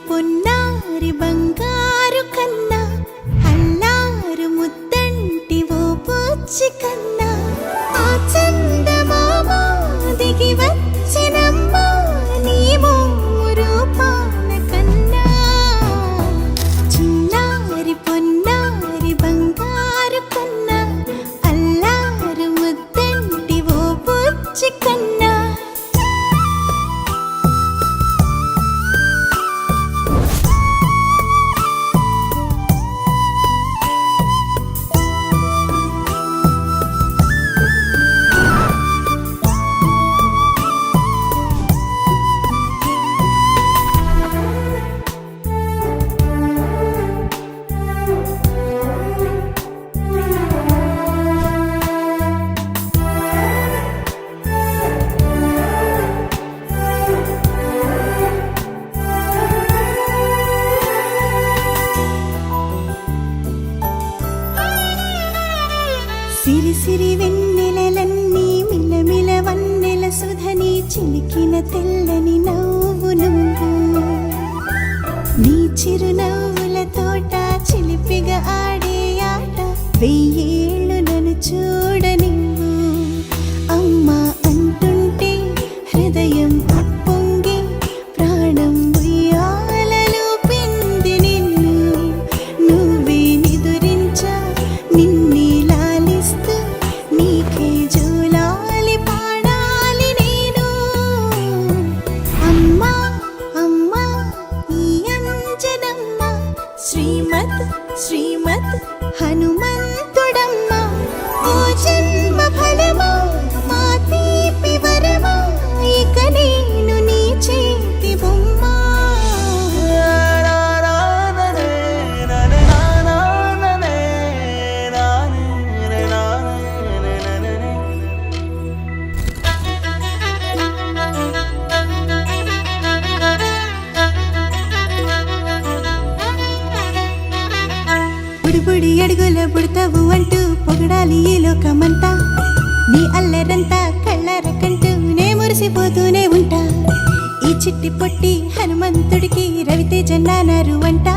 పొన్నారి బంగారు కన్నా అల్లారు ముద్దంటి ఓ పూచి కన్నా ఆ చందమామ దిగి వచ్చినమ్మా నీ రూపాన కన్నా చిన్నారి పొన్నారి బంగారు కన్నా అల్లారు ముద్దంటి ఓ పూచి కన్నా సిరి సిరి వెన్నెలలన్నీ మిలమిల వన్నెల సుధని చిలికిన తెల్లని నవ్వు నువ్వు నీ చిరునవ్వుల తోట చిలిపిగా ఆడే ఆట వెయ్యేళ్ళు నన్ను చూడనివ్వు అమ్మా అంటుంటే హృదయం ఉప్పొంగి ప్రాణం ఉయ్యాలలో పిండి నిన్ను నువ్వే నిదురించా నిన్నే నీకే జూలాలి పాడాలి నేను అమ్మా అమ్మా ఈ అంజనమ్మ శ్రీమత్ శ్రీమత్ హనుమంతుడమ్మ ఓ జన్మ ఫలమా మా తీపి వరమా ఇక నేను నీ చేతి బొమ్మ బుడి అడుగుల పుడతావు అంటూ పొగడాలి ఈ లోకమంతా నీ అల్లరంతా కళ్ళరకంటూ నే మురిసిపోతూనే ఉంటా ఈ చిట్టి పొట్టి హనుమంతుడికి రవితేజ నానారు అంట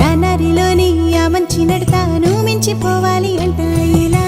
నానారిలోని ఆ మంచి నడతాను మించిపోవాలి అంట ఇలా